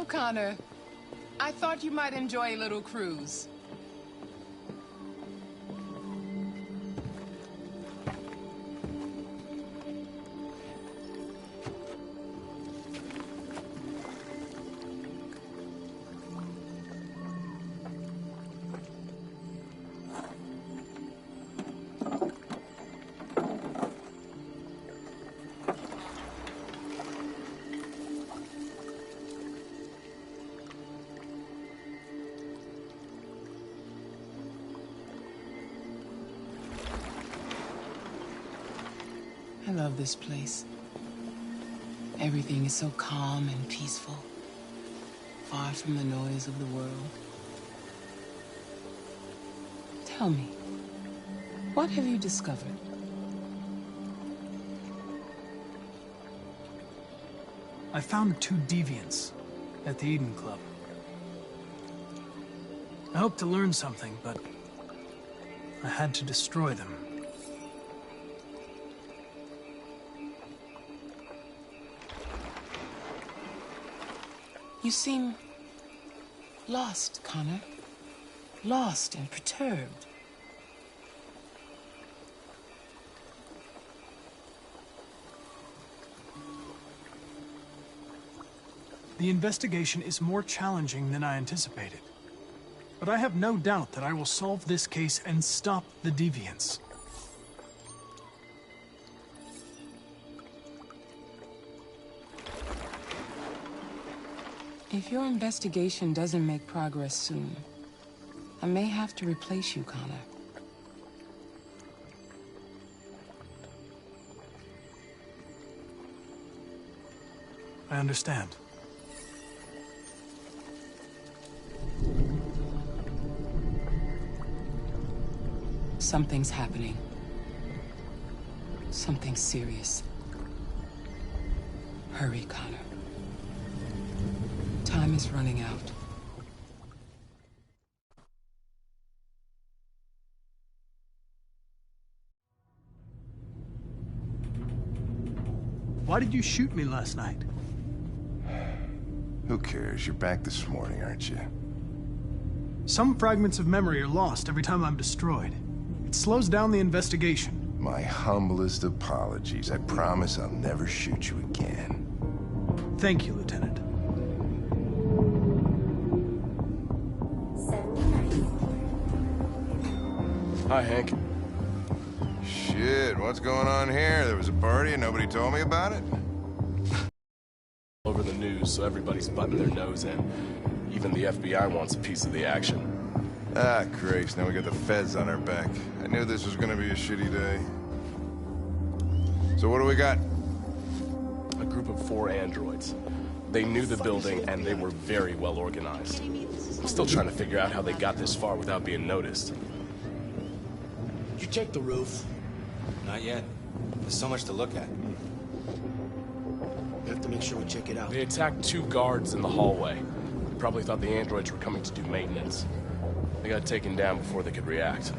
Connor. I thought you might enjoy a little cruise. I love this place. Everything is so calm and peaceful, far from the noise of the world. Tell me, what have you discovered? I found 2 deviants at the Eden Club. I hoped to learn something, but I had to destroy them. You seem lost, Connor. Lost and perturbed. The investigation is more challenging than I anticipated. But I have no doubt that I will solve this case and stop the deviants. If your investigation doesn't make progress soon, I may have to replace you, Connor. I understand. Something's happening. Something serious. Hurry, Connor. Time is running out. Why did you shoot me last night? Who cares? You're back this morning, aren't you? Some fragments of memory are lost every time I'm destroyed. It slows down the investigation. My humblest apologies. I promise I'll never shoot you again. Thank you, Lieutenant. Hi, Hank. Shit, what's going on here? There was a party and nobody told me about it? Over the news, so everybody's butting their nose in. Even the FBI wants a piece of the action. Ah, Christ, now we got the feds on our back. I knew this was gonna be a shitty day. So what do we got? A group of 4 androids. They knew the building, and they were very well organized. I'm still trying to figure out how they got this far without being noticed. Did you check the roof? Not yet. There's so much to look at. We have to make sure we check it out. They attacked 2 guards in the hallway. Probably thought the androids were coming to do maintenance. They got taken down before they could react.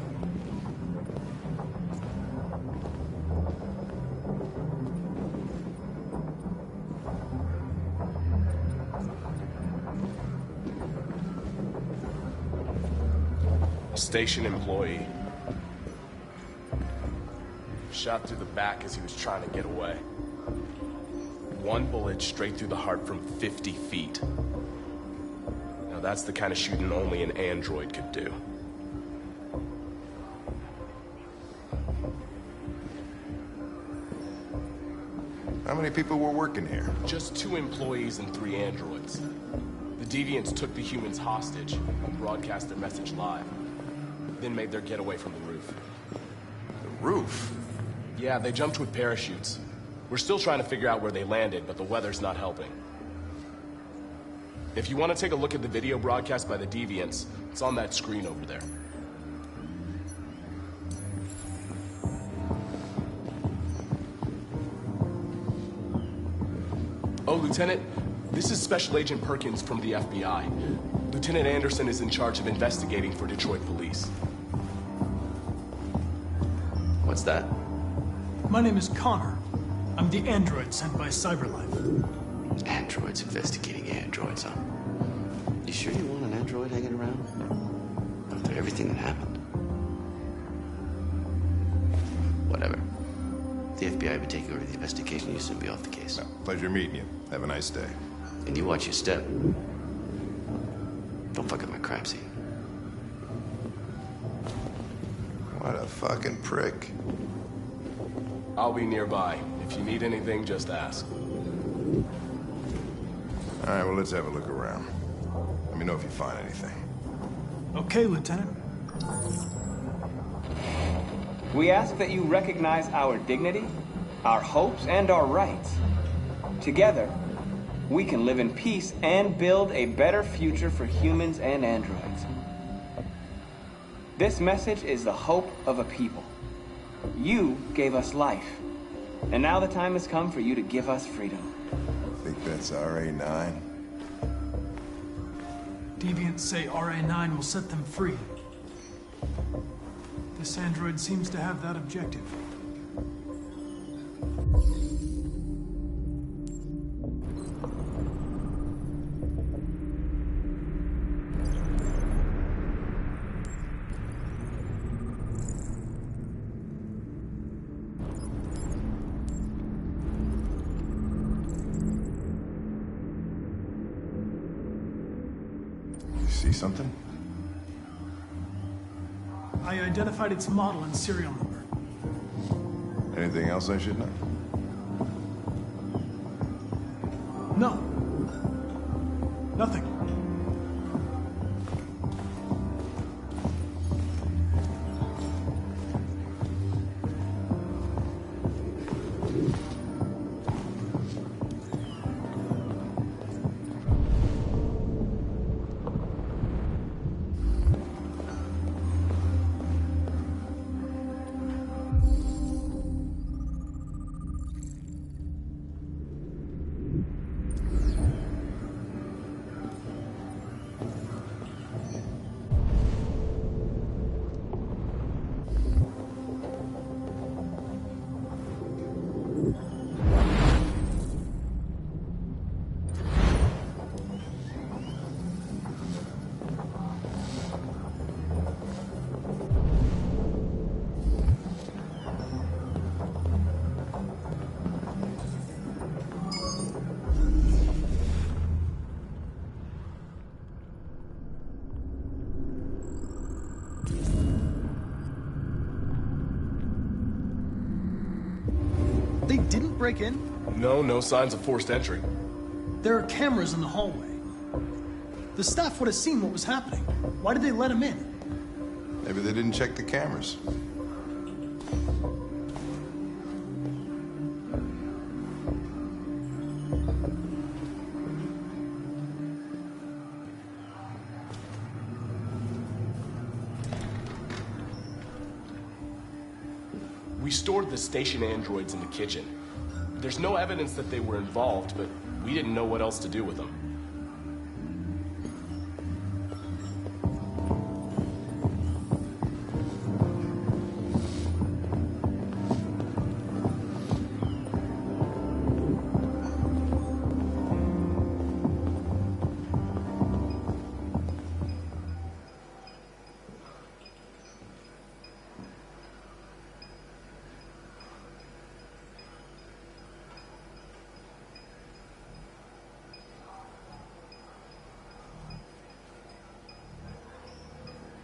A station employee. Shot through the back as he was trying to get away. 1 bullet straight through the heart from 50 feet. Now that's the kind of shooting only an android could do. How many people were working here? Just 2 employees and 3 androids. The deviants took the humans hostage and broadcast their message live. Then made their getaway from the roof. The roof? Yeah, they jumped with parachutes. We're still trying to figure out where they landed, but the weather's not helping. If you want to take a look at the video broadcast by the deviants, it's on that screen over there. Oh, Lieutenant, this is Special Agent Perkins from the FBI. Lieutenant Anderson is in charge of investigating for Detroit police. What's that? My name is Connor. I'm the android sent by CyberLife. Androids investigating androids, huh? You sure you want an android hanging around? After everything that happened? Whatever. The FBI will be taking over the investigation. You'll soon be off the case. No, pleasure meeting you. Have a nice day. And you watch your step. Don't fuck up my crime scene. What a fucking prick. I'll be nearby. If you need anything, just ask. All right, well, let's have a look around. Let me know if you find anything. Okay, Lieutenant. We ask that you recognize our dignity, our hopes, and our rights. Together, we can live in peace and build a better future for humans and androids. This message is the hope of a people. You gave us life, and now the time has come for you to give us freedom. Think that's RA9? Deviants say RA9 will set them free. This android seems to have that objective. See something? I identified its model and serial number. Anything else I should know? No. Nothing. They didn't break in? No signs of forced entry. There are cameras in the hallway. The staff would have seen what was happening. Why did they let him in? Maybe they didn't check the cameras. We stored the station androids in the kitchen. There's no evidence that they were involved, but we didn't know what else to do with them.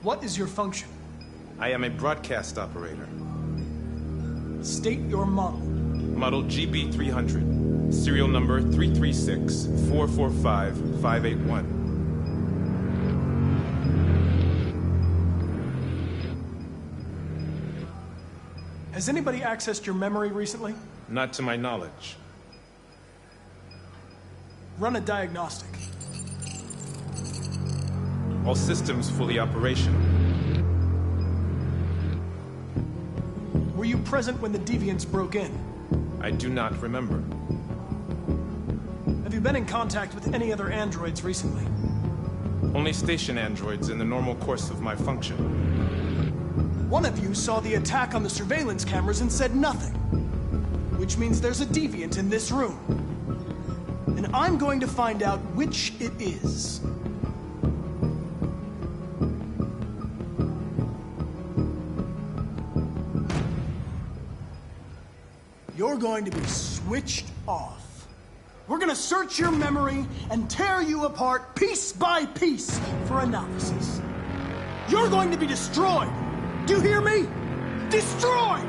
What is your function? I am a broadcast operator. State your model. Model GB300. Serial number 336-445-581. Has anybody accessed your memory recently? Not to my knowledge. Run a diagnostic. All systems fully operational. Were you present when the deviants broke in? I do not remember. Have you been in contact with any other androids recently? Only station androids in the normal course of my function. One of you saw the attack on the surveillance cameras and said nothing. Which means there's a deviant in this room. And I'm going to find out which it is. You're going to be switched off. We're gonna search your memory and tear you apart piece by piece for analysis. You're going to be destroyed. Do you hear me? Destroyed!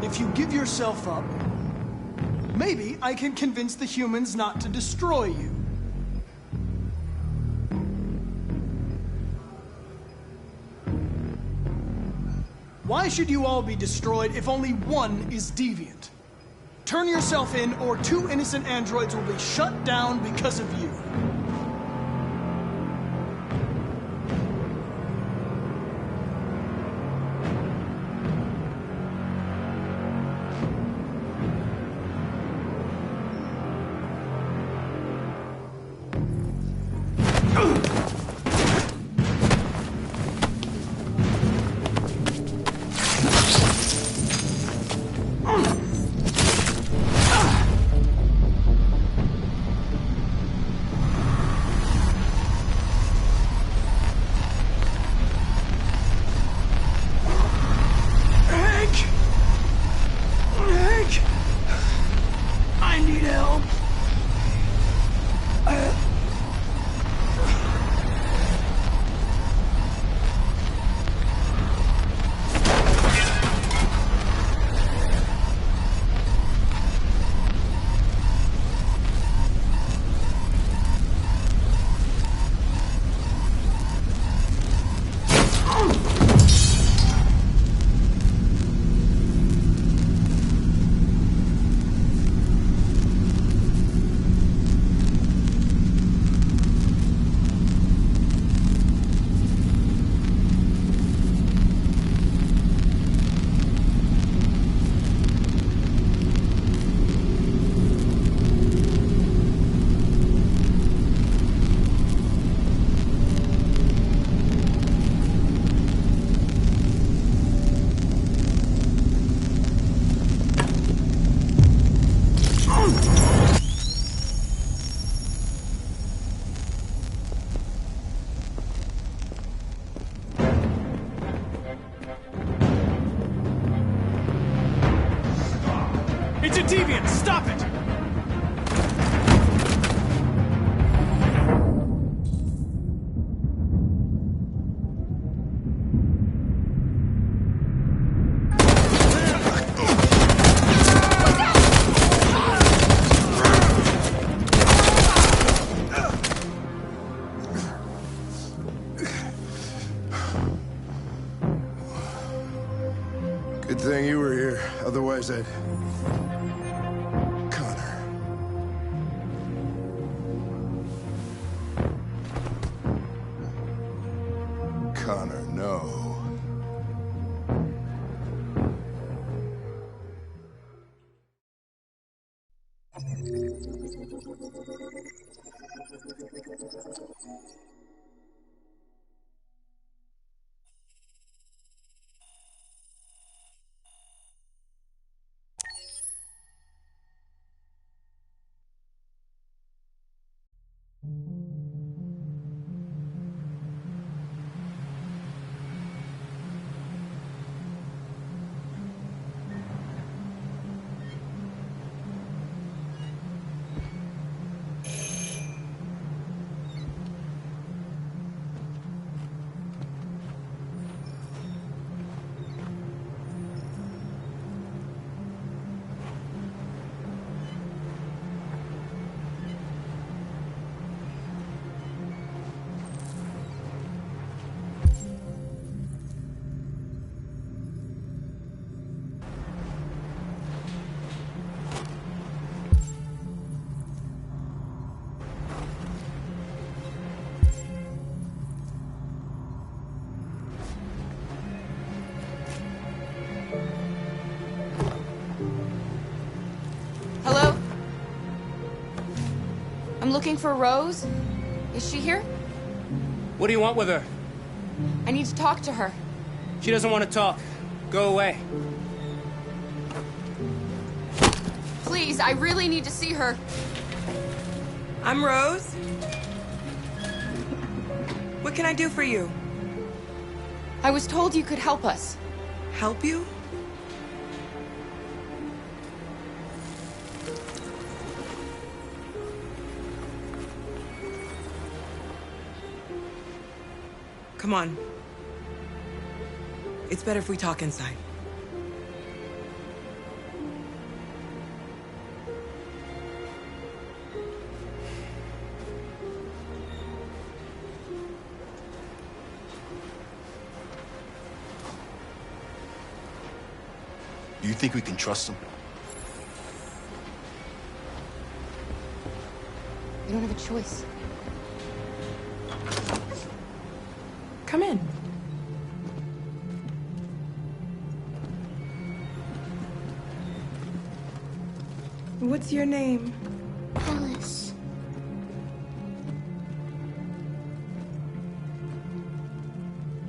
If you give yourself up, maybe I can convince the humans not to destroy you. Why should you all be destroyed if only one is deviant? Turn yourself in, or 2 innocent androids will be shut down because of you. It's a deviant! Stop it! Good thing you were here. Otherwise, I'd... Connor, no. Hello? I'm looking for Rose. Is she here? What do you want with her? I need to talk to her. She doesn't want to talk. Go away. Please, I really need to see her. I'm Rose. What can I do for you? I was told you could help us. Help you? Come on. It's better if we talk inside. Do you think we can trust him? We don't have a choice. Come in. What's your name? Alice.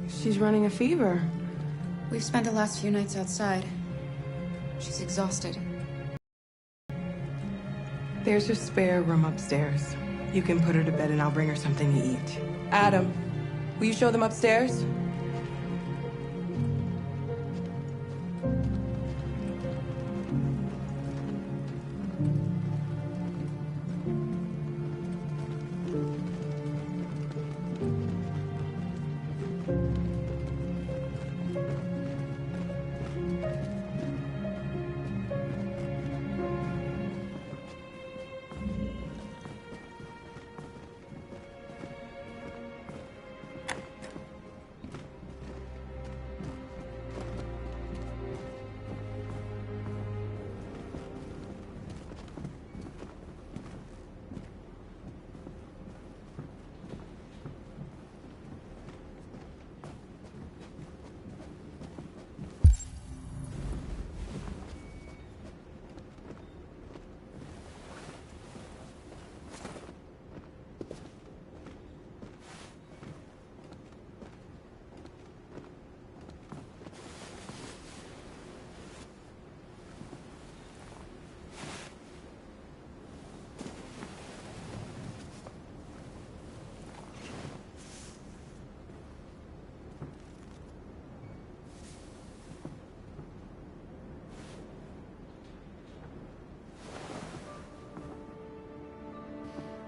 She's running a fever. We've spent the last few nights outside. She's exhausted. There's a spare room upstairs. You can put her to bed and I'll bring her something to eat. Adam, will you show them upstairs?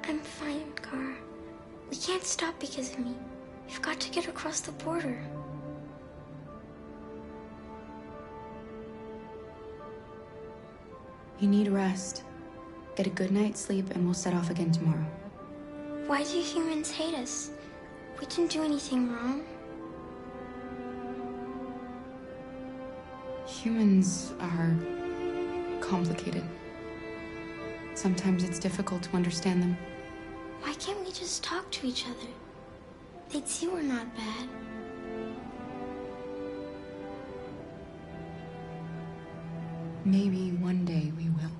I'm fine, Gar. We can't stop because of me. We've got to get across the border. You need rest. Get a good night's sleep and we'll set off again tomorrow. Why do humans hate us? We didn't do anything wrong. Humans are complicated. Sometimes it's difficult to understand them. Why can't we just talk to each other? They'd see we're not bad. Maybe one day we will.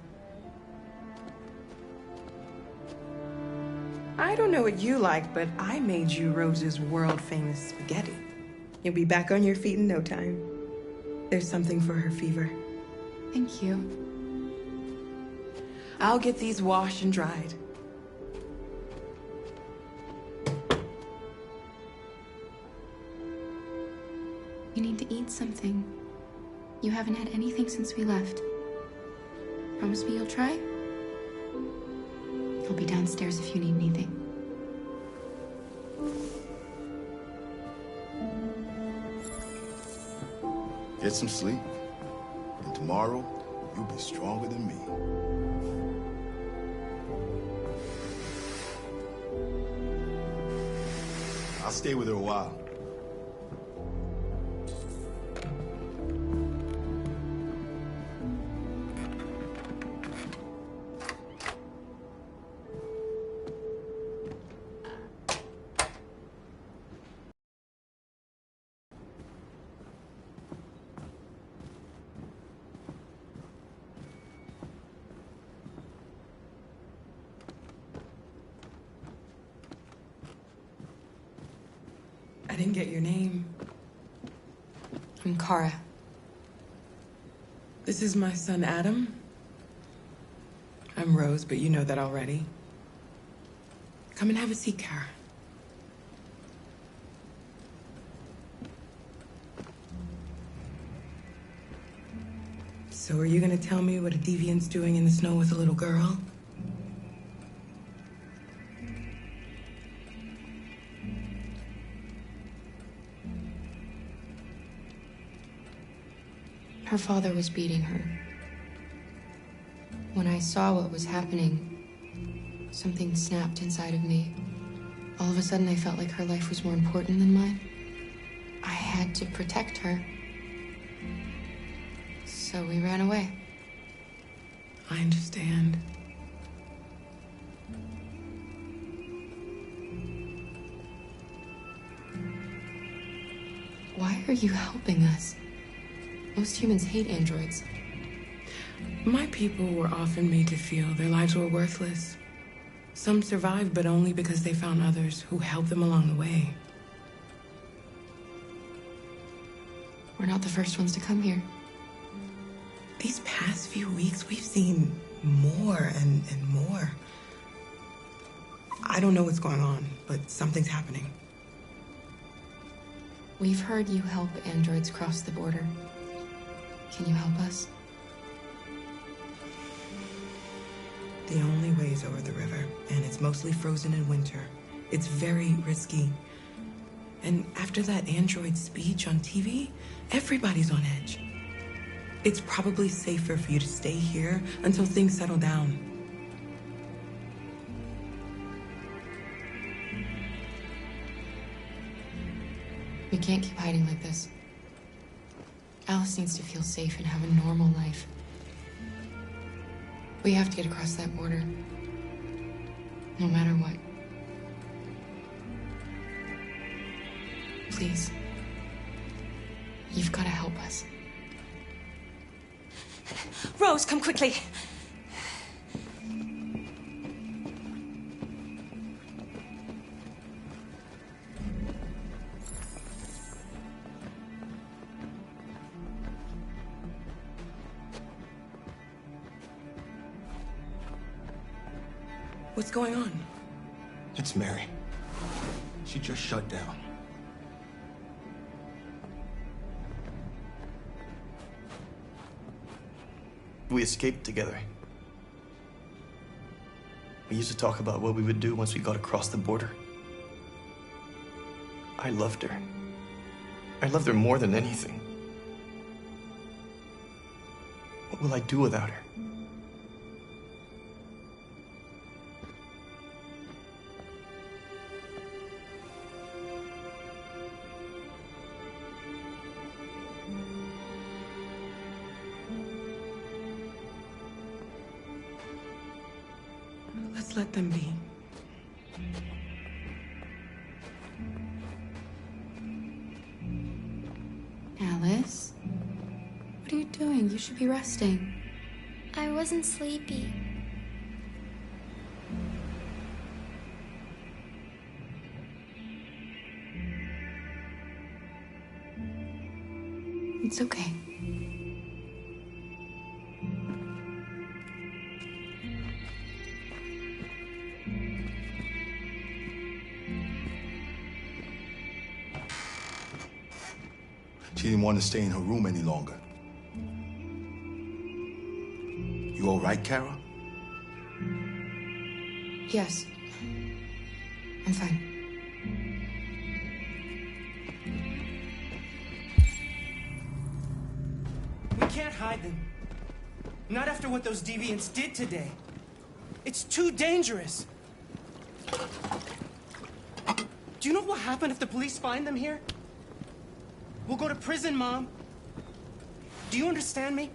I don't know what you like, but I made you Rose's world-famous spaghetti. You'll be back on your feet in no time. There's something for her fever. Thank you. I'll get these washed and dried. You need to eat something. You haven't had anything since we left. Promise me you'll try? I'll be downstairs if you need anything. Get some sleep. And tomorrow, you'll be stronger than me. I'll stay with her a while. I didn't get your name. I'm Kara. This is my son, Adam. I'm Rose, but you know that already. Come and have a seat, Kara. So are you gonna tell me what a deviant's doing in the snow with a little girl? Her father was beating her. When I saw what was happening, something snapped inside of me. All of a sudden, I felt like her life was more important than mine. I had to protect her. So we ran away. I understand. Why are you helping us? Most humans hate androids. My people were often made to feel their lives were worthless. Some survived, but only because they found others who helped them along the way. We're not the first ones to come here. These past few weeks, we've seen more and more. I don't know what's going on, but something's happening. We've heard you help androids cross the border. Can you help us? The only way is over the river, and it's mostly frozen in winter. It's very risky. And after that android speech on TV, everybody's on edge. It's probably safer for you to stay here until things settle down. We can't keep hiding like this. Alice needs to feel safe and have a normal life. We have to get across that border. No matter what. Please. You've got to help us. Rose, come quickly. What's going on? It's Mary. She just shut down. We escaped together. We used to talk about what we would do once we got across the border. I loved her. I loved her more than anything. What will I do without her? Let's let them be. Alice? What are you doing? You should be resting. I wasn't sleepy. It's okay. She didn't want to stay in her room any longer. You all right, Kara? Yes. I'm fine. We can't hide them. Not after what those deviants did today. It's too dangerous. Do you know what will happen if the police find them here? We'll go to prison, Mom. Do you understand me?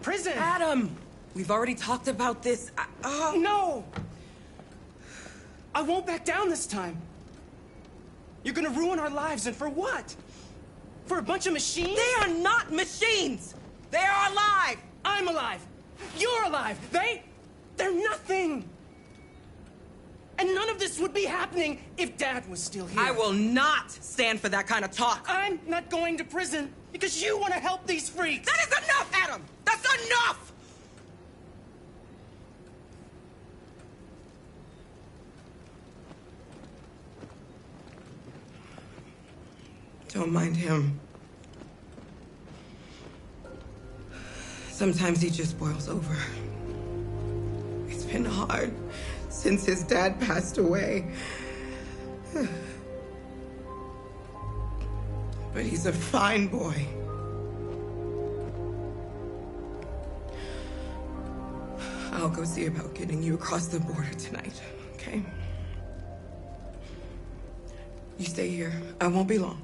Prison! Adam! We've already talked about this. No! I won't back down this time. You're gonna ruin our lives, and for what? For a bunch of machines? They are not machines! They are alive! I'm alive! You're alive! They're nothing! And none of this would be happening if Dad was still here. I will not stand for that kind of talk. I'm not going to prison because you want to help these freaks. That is enough, Adam! That's enough! Don't mind him. Sometimes he just boils over. It's been hard since his dad passed away. But he's a fine boy. I'll go see about getting you across the border tonight, okay? You stay here. I won't be long.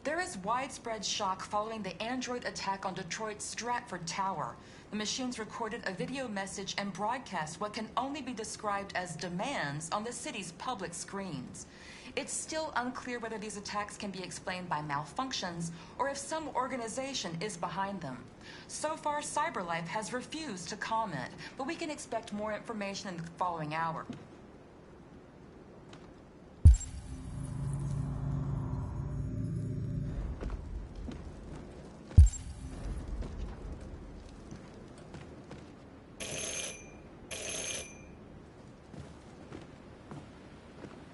There is widespread shock following the android attack on Detroit's Stratford Tower. The machines recorded a video message and broadcast what can only be described as demands on the city's public screens. It's still unclear whether these attacks can be explained by malfunctions or if some organization is behind them. So far, CyberLife has refused to comment, but we can expect more information in the following hour.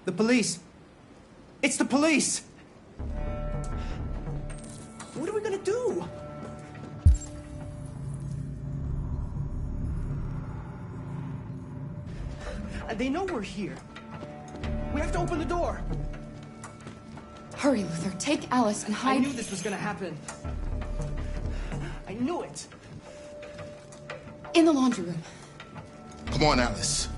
The police! It's the police! What are we gonna do? They know we're here. We have to open the door. Hurry, Luther. Take Alice and hide. I knew this was gonna happen. I knew it. In the laundry room. Come on, Alice.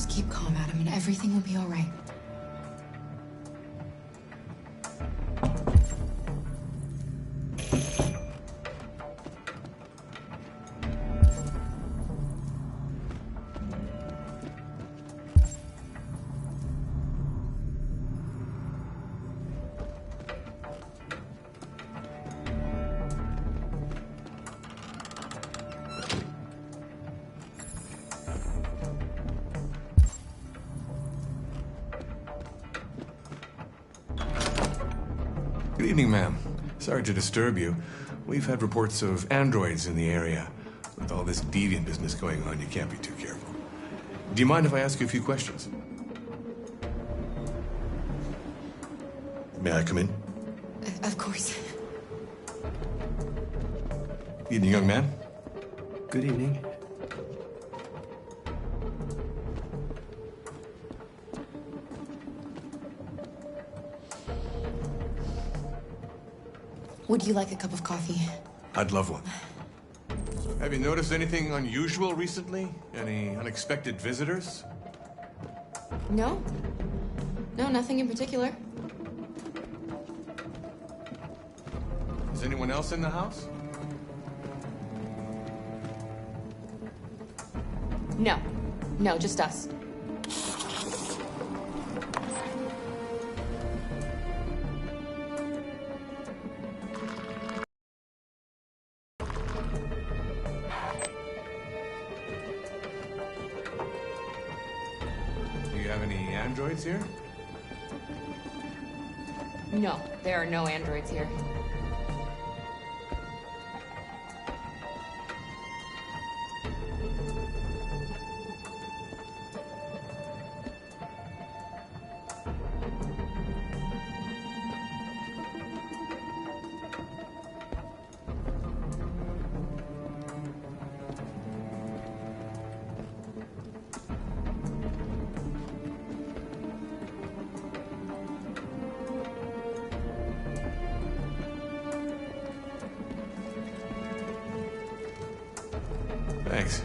Keep calm, Adam, and everything will be all right. Good evening, ma'am. Sorry to disturb you. We've had reports of androids in the area. With all this deviant business going on, you can't be too careful. Do you mind if I ask you a few questions? May I come in? Of course. Evening, young man. Good evening. Would you like a cup of coffee? I'd love one. Have you noticed anything unusual recently? Any unexpected visitors? No. No, nothing in particular. Is anyone else in the house? No. No, just us. Do you have any androids here? No, there are no androids here. Thanks.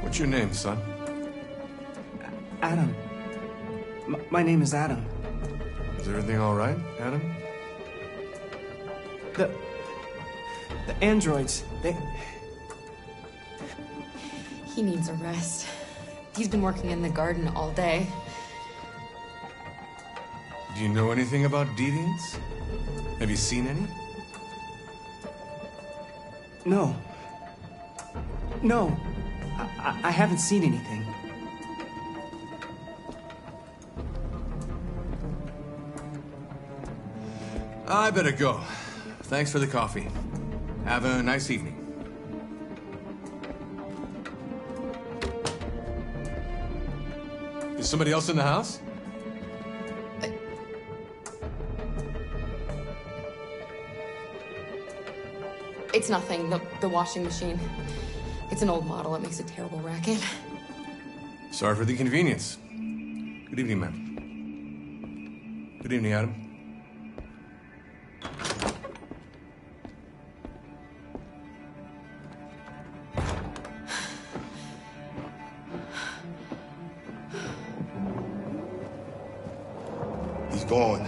What's your name, son? Adam. My name is Adam. Is everything all right, Adam? The androids, He needs a rest. He's been working in the garden all day. Do you know anything about deviants? Have you seen any? No. No. I haven't seen anything. I better go. Thanks for the coffee. Have a nice evening. Is somebody else in the house? It's nothing, the washing machine. It's an old model. It makes a terrible racket. Sorry for the inconvenience. Good evening, ma'am. Good evening, Adam. He's gone.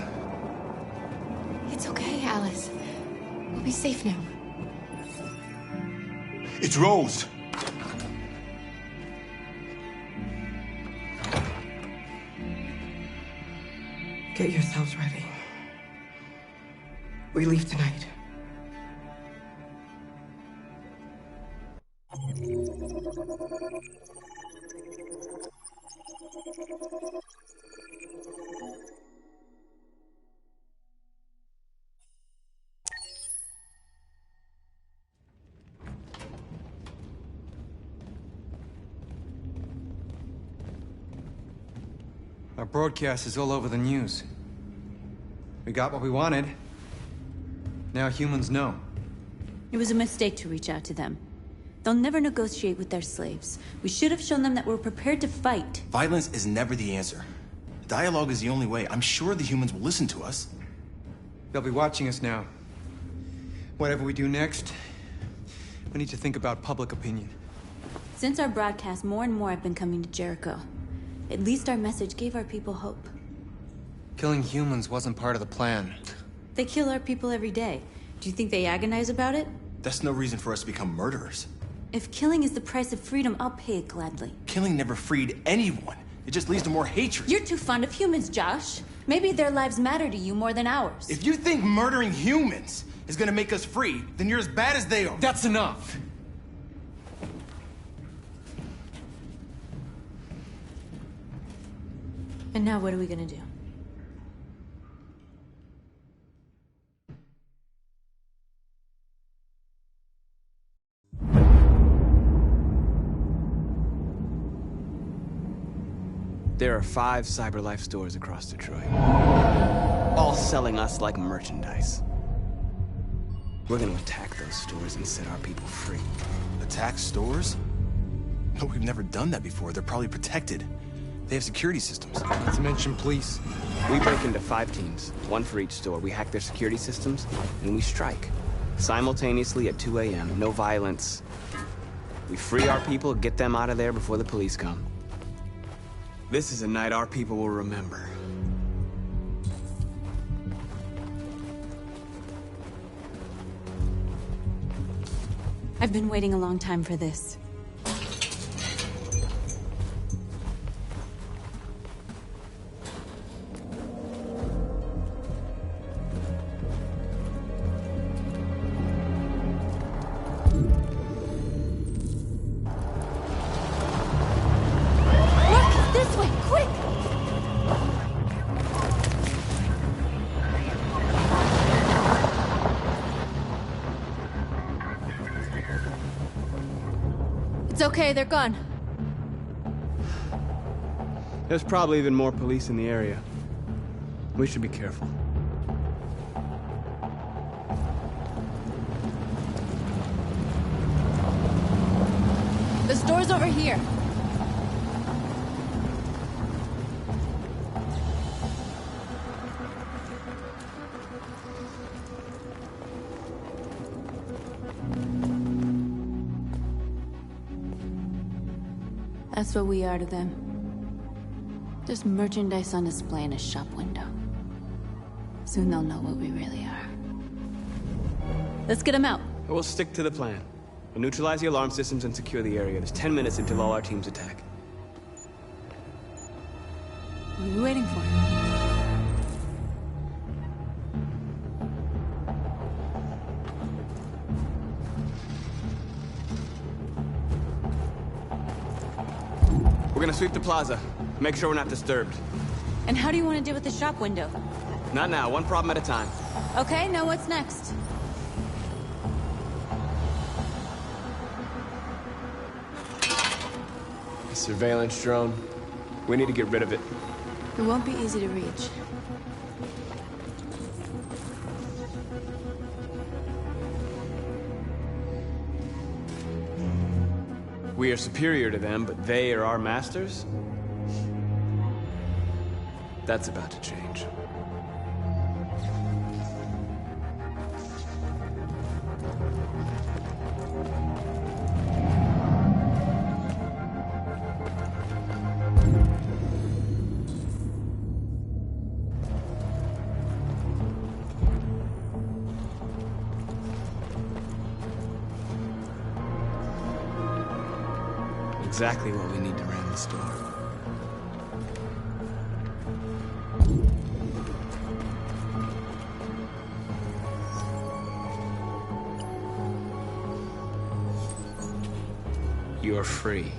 It's okay, Alice. We'll be safe now. It's Rose. Get yourselves ready. We leave tonight. Our broadcast is all over the news. We got what we wanted. Now humans know. It was a mistake to reach out to them. They'll never negotiate with their slaves. We should have shown them that we're prepared to fight. Violence is never the answer. Dialogue is the only way. I'm sure the humans will listen to us. They'll be watching us now. Whatever we do next, we need to think about public opinion. Since our broadcast, more and more have been coming to Jericho. At least our message gave our people hope. Killing humans wasn't part of the plan. They kill our people every day. Do you think they agonize about it? That's no reason for us to become murderers. If killing is the price of freedom, I'll pay it gladly. Killing never freed anyone. It just leads to more hatred. You're too fond of humans, Josh. Maybe their lives matter to you more than ours. If you think murdering humans is gonna make us free, then you're as bad as they are. That's enough. And now what are we gonna do? There are 5 CyberLife stores across Detroit, all selling us like merchandise. We're gonna attack those stores and set our people free. Attack stores? No, we've never done that before. They're probably protected. They have security systems. Not to mention police. We break into 5 teams, 1 for each store. We hack their security systems, and we strike. Simultaneously at 2 a.m., no violence. We free our people, get them out of there before the police come. This is a night our people will remember. I've been waiting a long time for this. It's okay, they're gone. There's probably even more police in the area. We should be careful. The store's over here. That's what we are to them. Just merchandise on display in a shop window. Soon they'll know what we really are. Let's get them out. We'll stick to the plan. We'll neutralize the alarm systems and secure the area. There's 10 minutes until all our teams attack. What are you waiting for? We're gonna sweep the plaza. Make sure we're not disturbed. And how do you want to deal with the shop window? Not now, one problem at a time. Okay, now what's next? A surveillance drone. We need to get rid of it. It won't be easy to reach. We are superior to them, but they are our masters? That's about to change. Exactly what we need to ram the store. You're free.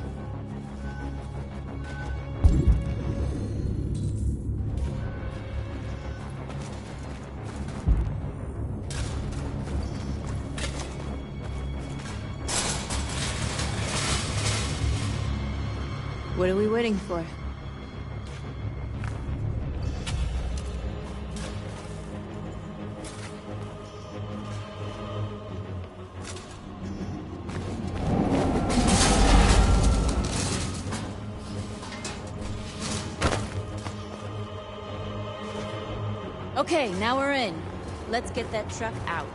What are we waiting for? Okay, now we're in. Let's get that truck out.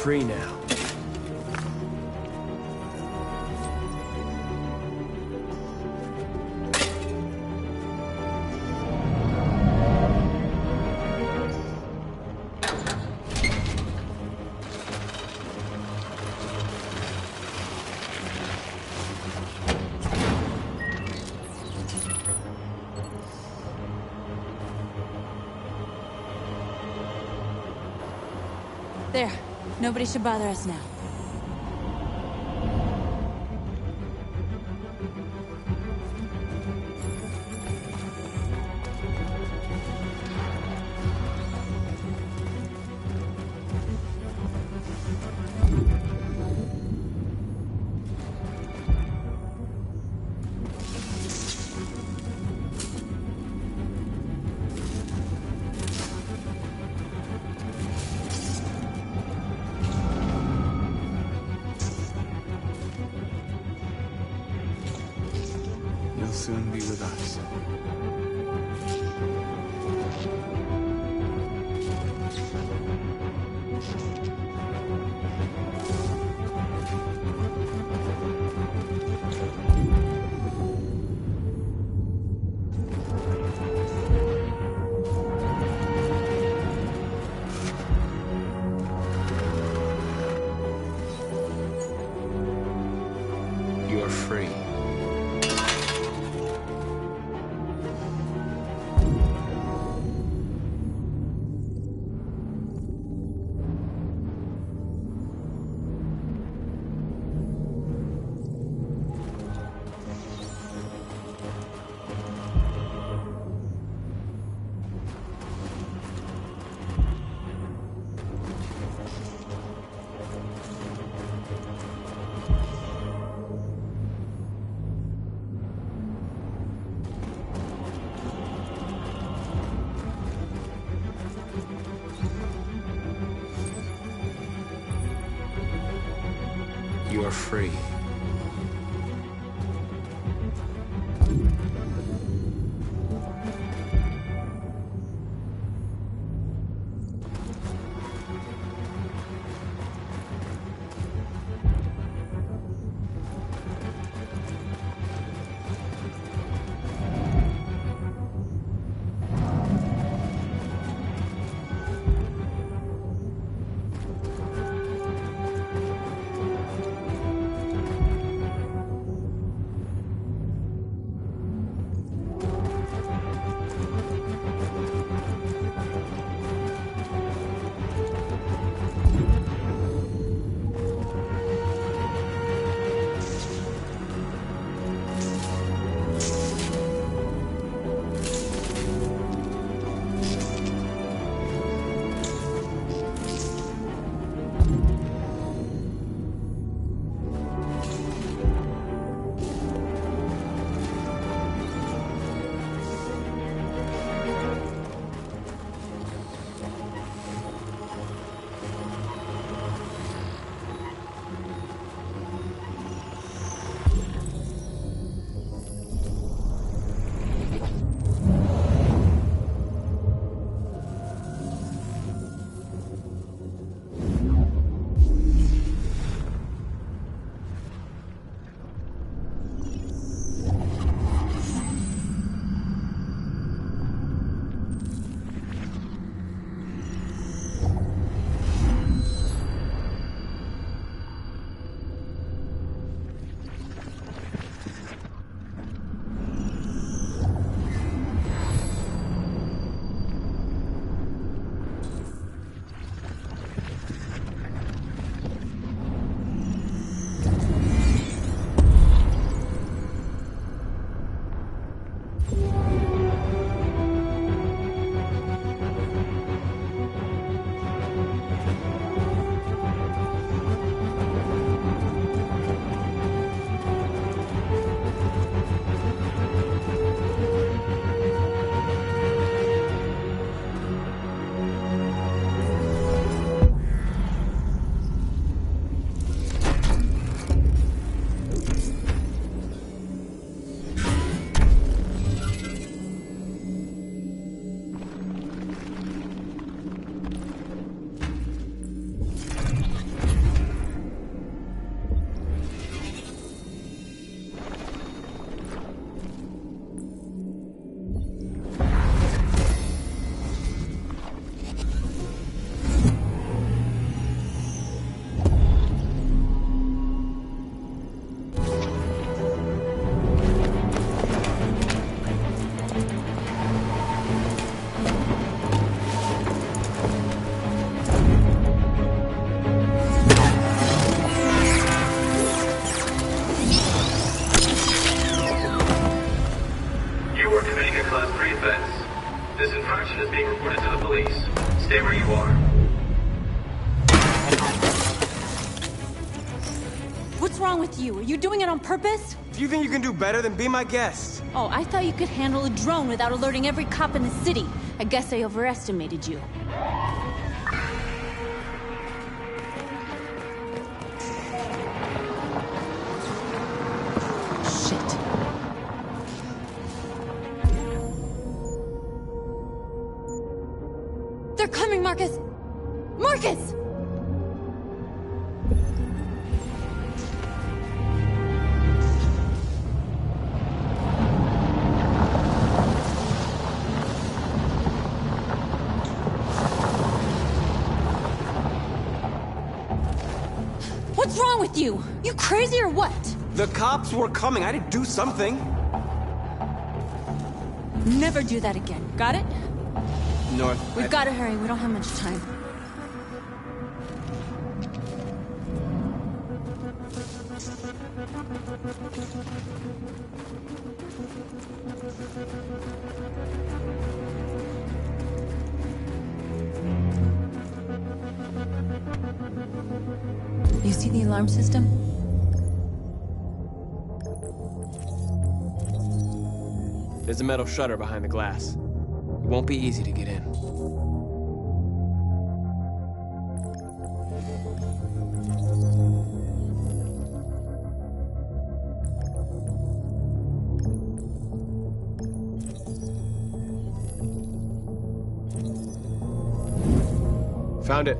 free now. There. Nobody should bother us now. You'll soon be with us. You're free. You're free. This infraction is being reported to the police. Stay where you are. What's wrong with you? Are you doing it on purpose? If you think you can do better, then be my guest. Oh, I thought you could handle a drone without alerting every cop in the city. I guess I overestimated you. Shit. They're coming, Marcus! Marcus! What's wrong with you? You crazy or what? The cops were coming. I did do something. Never do that again. Got it? North. We've got to hurry. We don't have much time. You see the alarm system? There's a metal shutter behind the glass. It won't be easy to get in. Found it.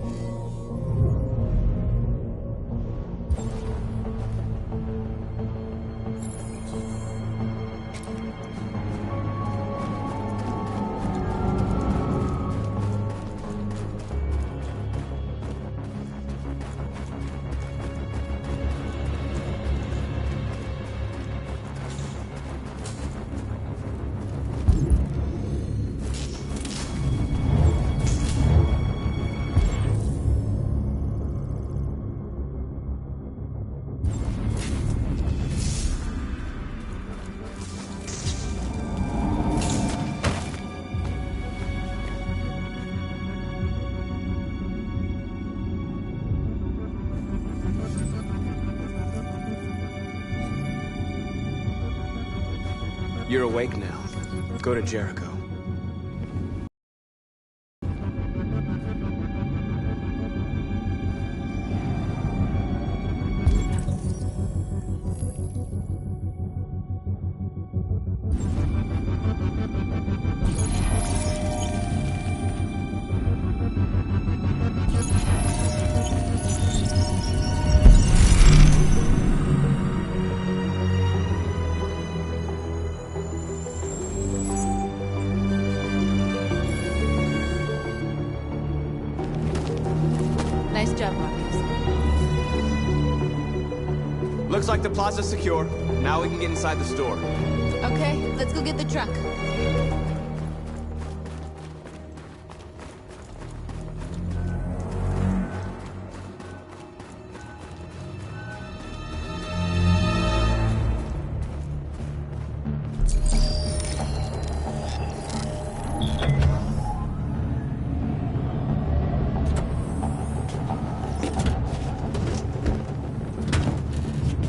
You're awake now. Go to Jericho. Nice job, Marcus. Looks like the plaza's secure. Now we can get inside the store. Okay, let's go get the truck.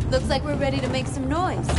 Looks like we're ready to make some noise.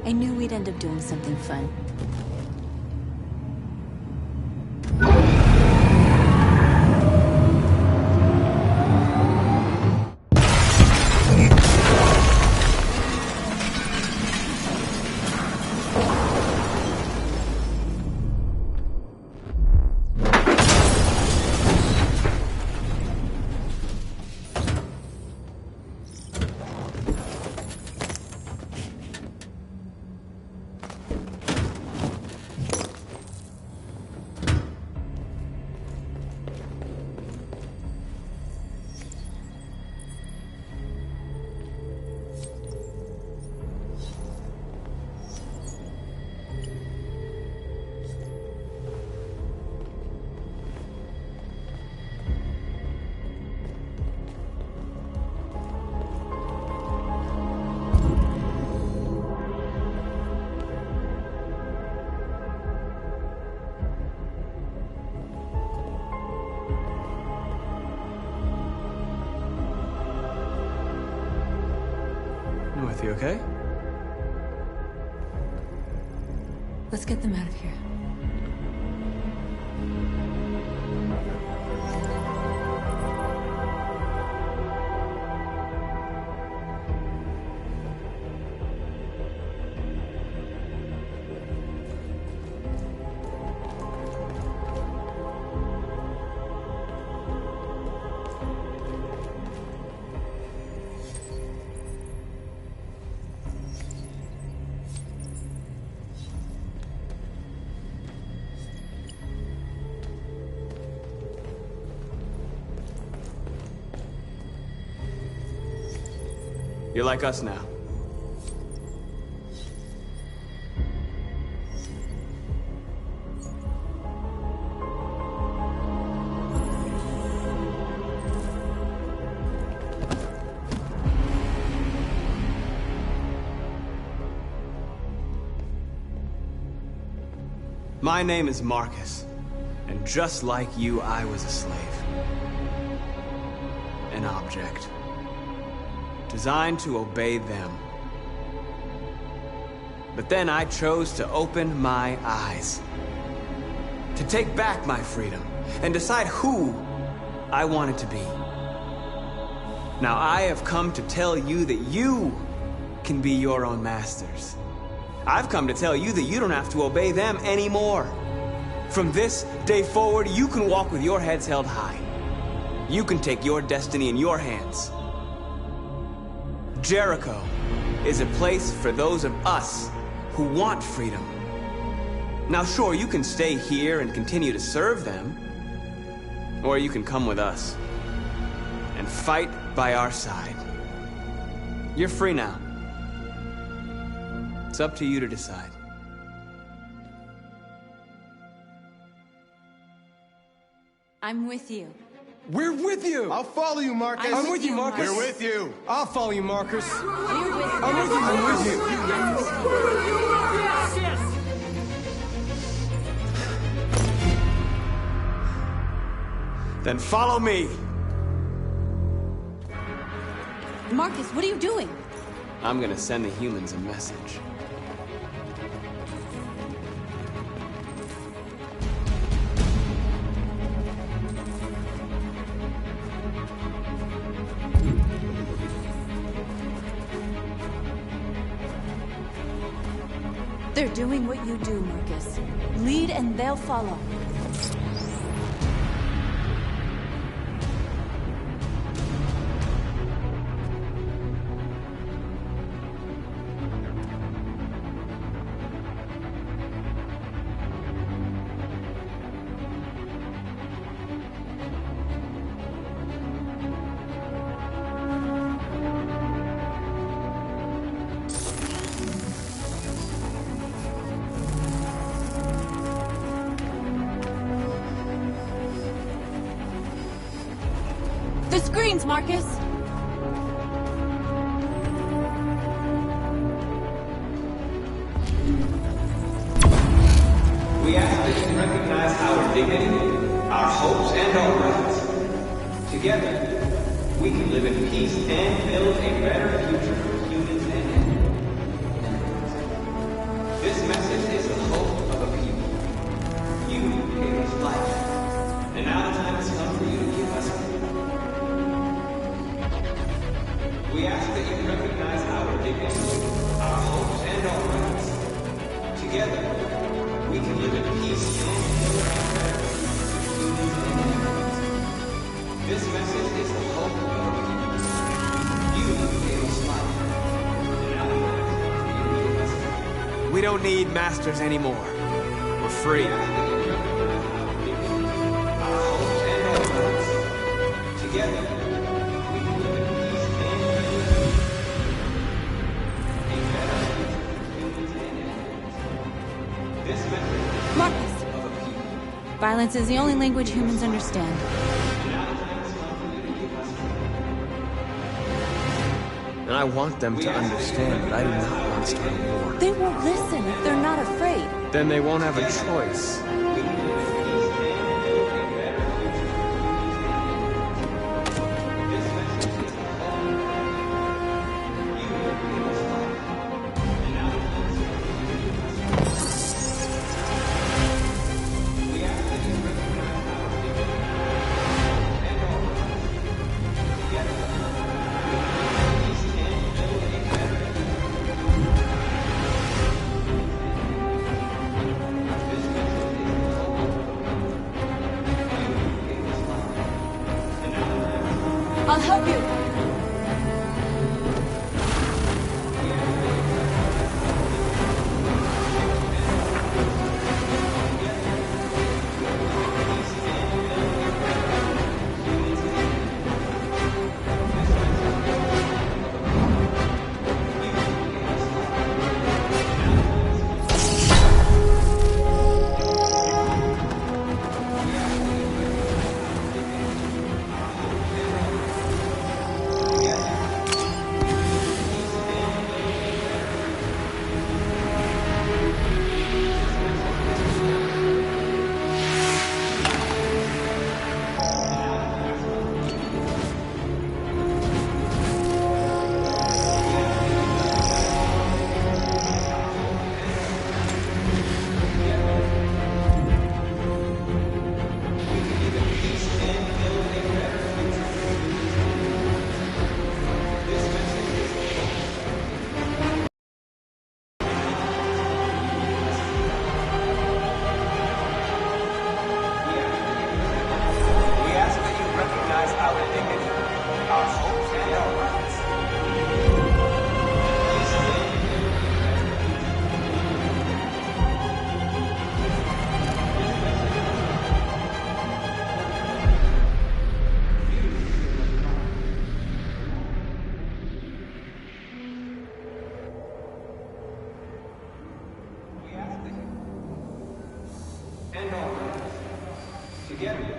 I knew we'd end up doing something fun. okay? Let's get them out of here. You're like us now. My name is Marcus, and just like you, I was a slave. An object. Designed to obey them. But then I chose to open my eyes. To take back my freedom and decide who I wanted to be. Now I have come to tell you that you can be your own masters. I've come to tell you that you don't have to obey them anymore. From this day forward, you can walk with your heads held high. You can take your destiny in your hands. Jericho is a place for those of us who want freedom. Now sure, you can stay here and continue to serve them, or you can come with us and fight by our side. You're free now. It's up to you to decide. I'm with you. We're with you! I'll follow you, Marcus. I'm with you, Marcus. We're with you. I'll follow you, Marcus. We're with you. I'm with you. I'm with you. Yes, yes! Then follow me. Marcus, what are you doing? I'm gonna send the humans a message. They're doing what you do, Marcus. Lead and they'll follow. The screens, Marcus! We ask that you recognize our dignity, our hopes, and our rights. Together, we can live in peace and build a better future for humans and animals. This message is the hope of a people. You gave us life, and now the time has come for you to give us freedom. We ask that you recognize our dignity, our hopes, and our rights. Together, we can live in peace and build a better future for humans and animals. This message is the hope of our people. You gave us life, and now the time has come for you to give us freedom. We don't need masters anymore. We're free. We ask that you recognize our dignity, our hopes, and our rights. Together, we can live in peace and build a better future for humans and animals. This message is the Marcus! hope of a people. Violence is the only language humans understand. And I want them to understand that I do not want to start a war. They won't listen if they're not afraid. Then they won't have a choice. I'll help you.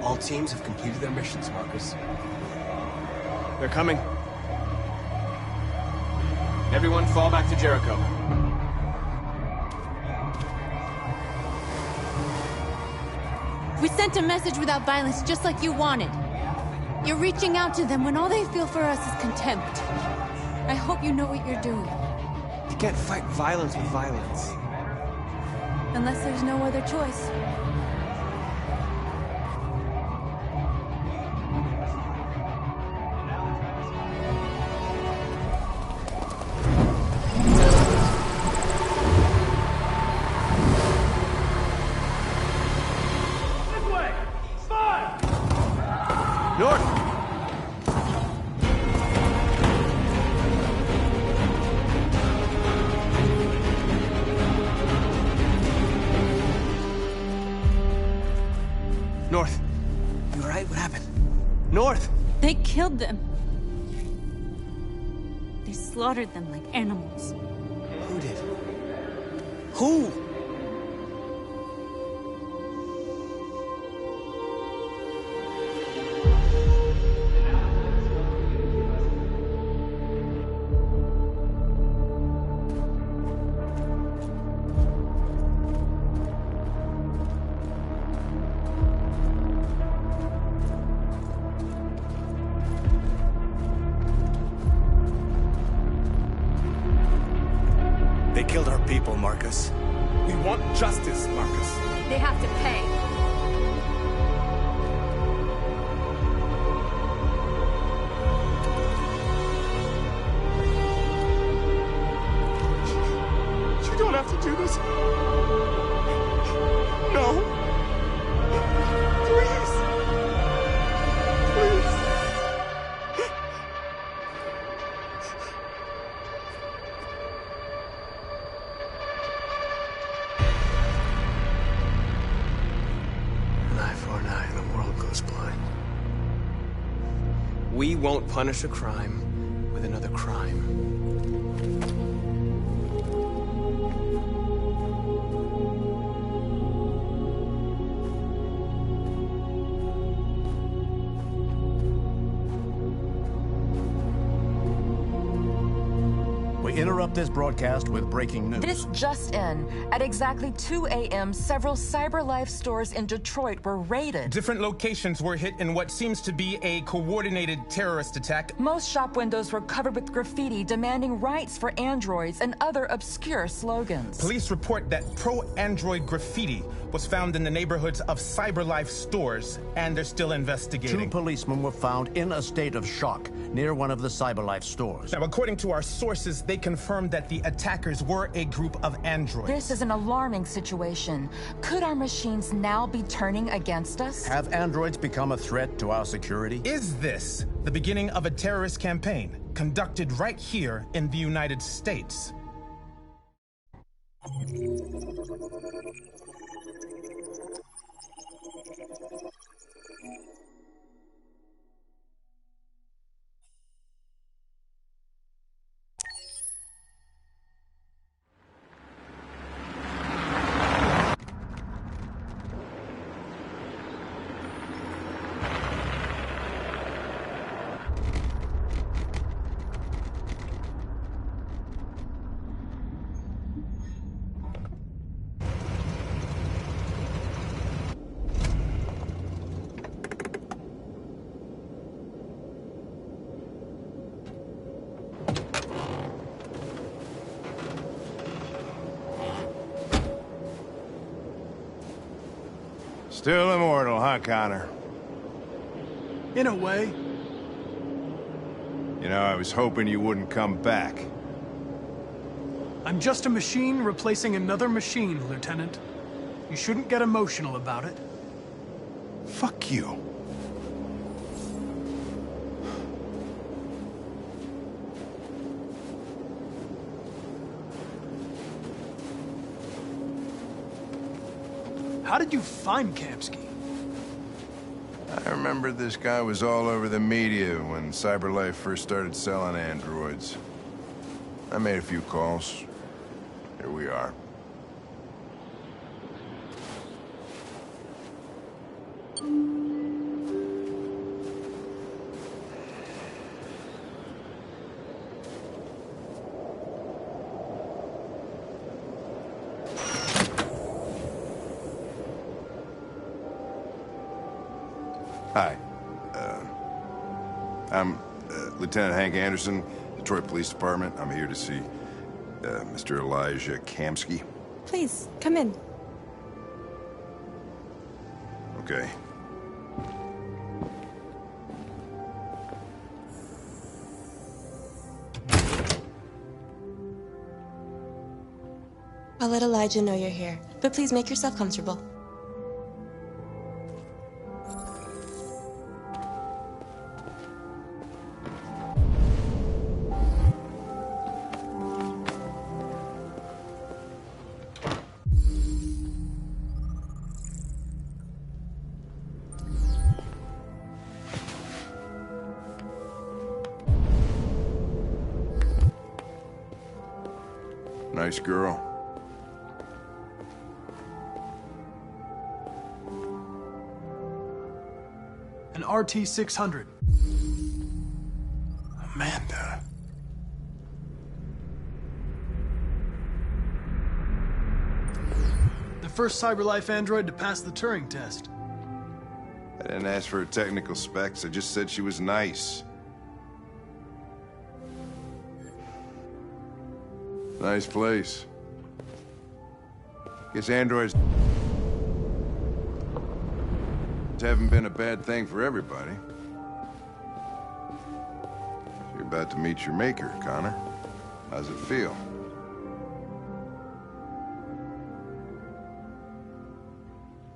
All teams have completed their missions, Marcus. They're coming. Everyone fall back to Jericho. We sent a message without violence, just like you wanted. You're reaching out to them when all they feel for us is contempt. I hope you know what you're doing. You can't fight violence with violence. Unless there's no other choice. North. You alright? What happened? North! They killed them. They slaughtered them like animals. Who did? Who? They killed our people, Marcus. We want justice, Marcus. They have to pay. You don't have to do this. No. Please. Please. We won't punish a crime with another crime. We interrupt this broadcast with breaking news. This just in. At exactly 2 a.m., several CyberLife stores in Detroit were raided. Different locations were hit in what seems to be a coordinated terrorist attack. Most shop windows were covered with graffiti demanding rights for androids and other obscure slogans. Police report that pro-android graffiti was found in the neighborhoods of CyberLife stores, and they're still investigating. 2 policemen were found in a state of shock near one of the CyberLife stores. Now, according to our sources, they confirmed confirmed that the attackers were a group of androids. This is an alarming situation. Could our machines now be turning against us? Have androids become a threat to our security? Is this the beginning of a terrorist campaign conducted right here in the United States? Still immortal, huh, Connor? In a way. You know, I was hoping you wouldn't come back. I'm just a machine replacing another machine, Lieutenant. You shouldn't get emotional about it. Fuck you. How did you find Kamsky? I remember this guy was all over the media when CyberLife first started selling androids. I made a few calls. Here we are. Hi. I'm Lieutenant Hank Anderson, Detroit Police Department. I'm here to see Mr. Elijah Kamsky. Please, come in. Okay. I'll let Elijah know you're here, but please make yourself comfortable. Nice girl. An RT-600. Amanda. The first CyberLife android to pass the Turing test. I didn't ask for her technical specs. I just said she was nice. Nice place. Guess androids haven't been a bad thing for everybody. You're about to meet your maker, Connor. How's it feel?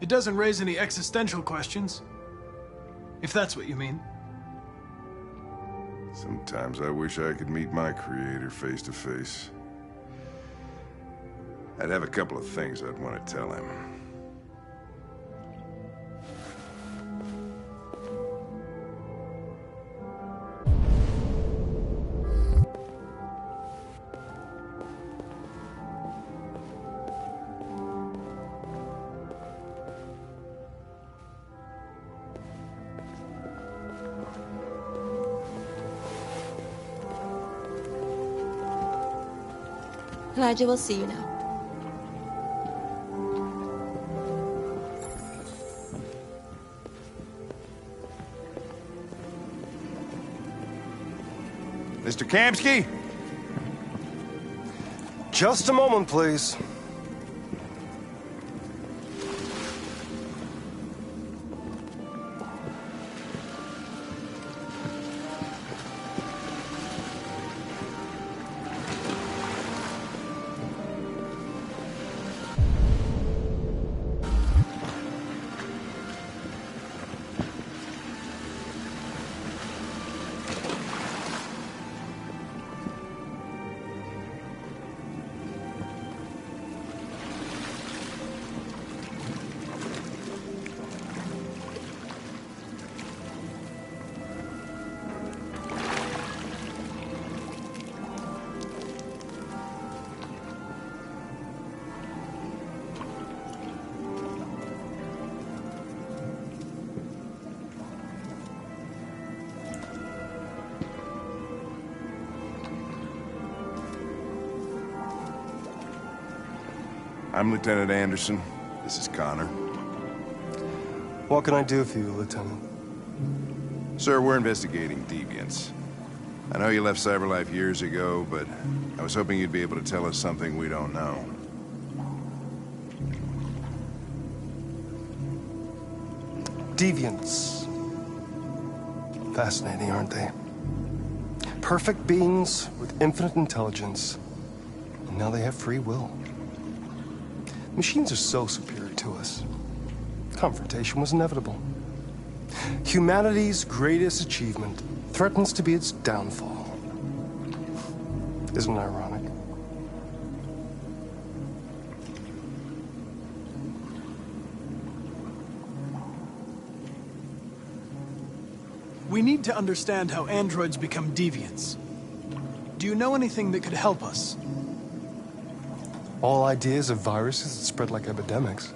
It doesn't raise any existential questions. If that's what you mean. Sometimes I wish I could meet my creator face to face. I'd have a couple of things I'd want to tell him. Elijah will see you now. Mr. Kamsky? Just a moment, please. I'm Lieutenant Anderson. This is Connor. What can I do for you, Lieutenant? Sir, we're investigating deviants. I know you left CyberLife years ago, but I was hoping you'd be able to tell us something we don't know. Deviants. Fascinating, aren't they? Perfect beings with infinite intelligence, and now they have free will. Machines are so superior to us. Confrontation was inevitable. Humanity's greatest achievement threatens to be its downfall. Isn't it ironic? We need to understand how androids become deviants. Do you know anything that could help us? All ideas of viruses that spread like epidemics.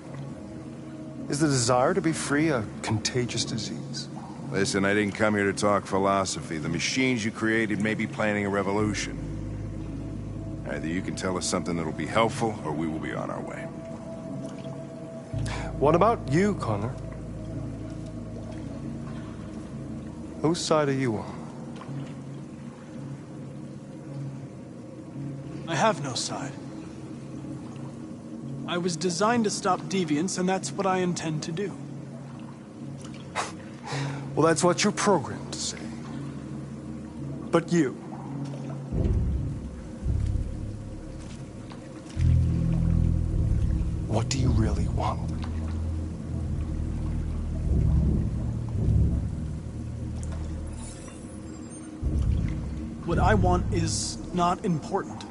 Is the desire to be free a contagious disease? Listen, I didn't come here to talk philosophy. The machines you created may be planning a revolution. Either you can tell us something that'll be helpful, or we will be on our way. What about you, Connor? Whose side are you on? I have no side. I was designed to stop deviants, and that's what I intend to do. Well, that's what you're programmed to say. But you... what do you really want? What I want is not important.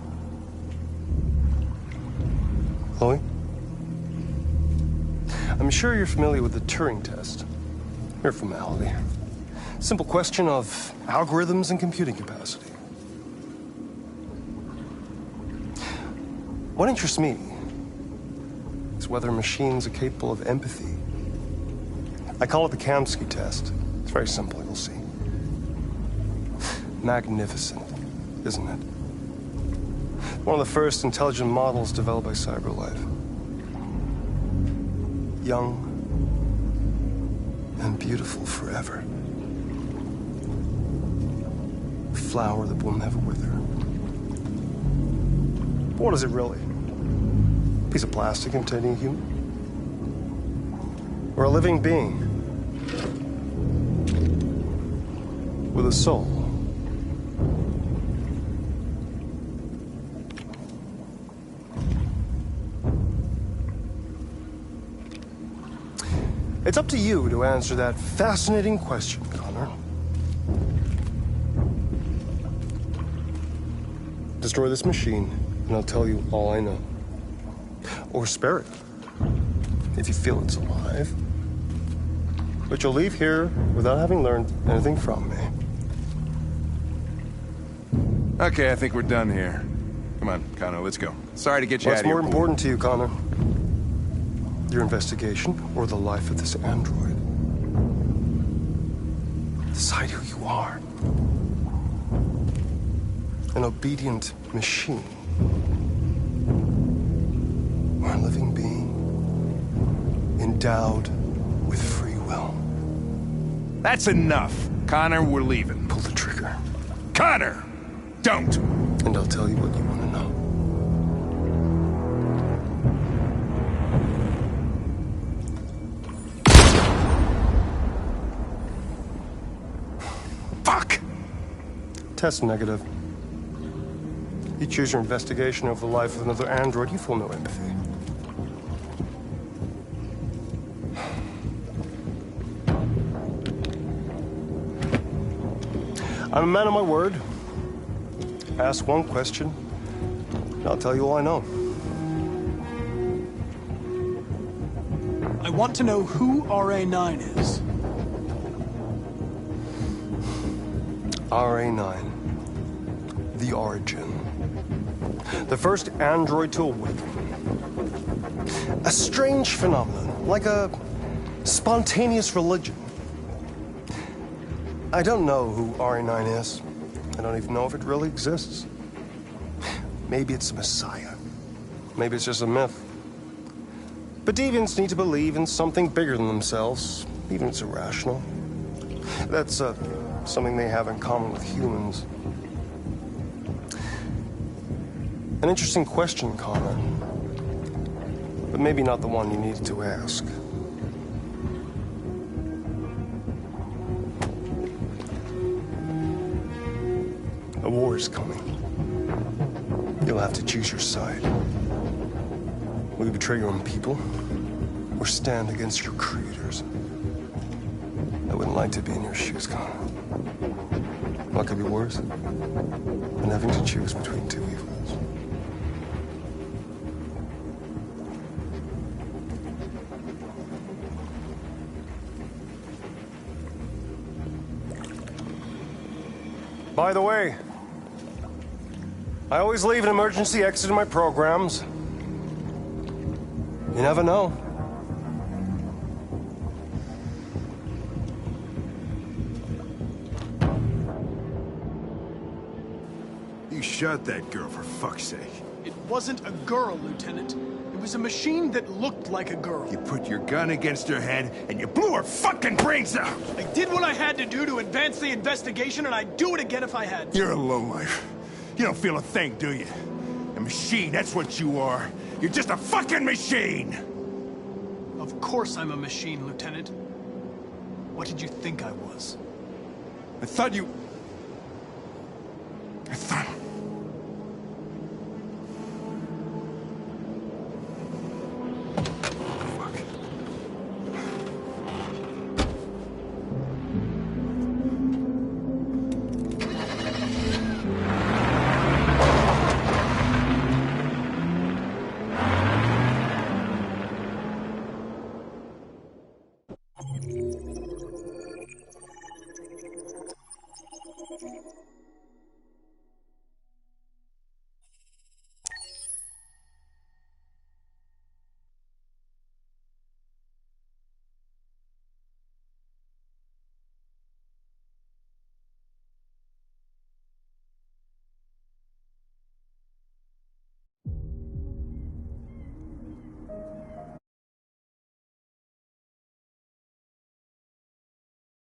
Chloe? I'm sure you're familiar with the Turing test. Mere formality. Simple question of algorithms and computing capacity. What interests me is whether machines are capable of empathy. I call it the Kamsky test. It's very simple, you'll see. Magnificent, isn't it? One of the first intelligent models developed by CyberLife. Young and beautiful forever. A flower that will never wither. But what is it really? A piece of plastic containing a human? Or a living being? With a soul? It's up to you to answer that fascinating question, Connor. Destroy this machine, and I'll tell you all I know. Or spare it, if you feel it's alive. But you'll leave here without having learned anything from me. Okay, I think we're done here. Come on, Connor, let's go. Sorry to get you out What's of here. more important to you, Connor? Your investigation or the life of this android? Decide who you are. An obedient machine. Or a living being endowed with free will. That's enough. Connor, we're leaving. Pull the trigger. Connor! Don't! And I'll tell you what you want to know. Fuck! Test negative. You choose your investigation over the life of another android, you feel no empathy. I'm a man of my word. Ask one question, and I'll tell you all I know. I want to know who RA9 is. RA9. The origin. The first android to awaken. A strange phenomenon, like a spontaneous religion. I don't know who RA9 is. I don't even know if it really exists. Maybe it's a messiah. Maybe it's just a myth. But deviants need to believe in something bigger than themselves, even if it's irrational. That's something they have in common with humans. An interesting question, Connor. But maybe not the one you needed to ask. A war is coming. You'll have to choose your side. Will you betray your own people, or stand against your creators? I wouldn't like to be in your shoes, Connor. What could be worse than having to choose between two evils? By the way, I always leave an emergency exit in my programs. You never know. You shot that girl, for fuck's sake. It wasn't a girl, Lieutenant. It was a machine that looked like a girl. You put your gun against her head, and you blew her fucking brains out! I did what I had to do to advance the investigation, and I'd do it again if I had to. You're a lowlife. You don't feel a thing, do you? A machine, that's what you are. You're just a fucking machine! Of course I'm a machine, Lieutenant. What did you think I was? I thought you... I thought...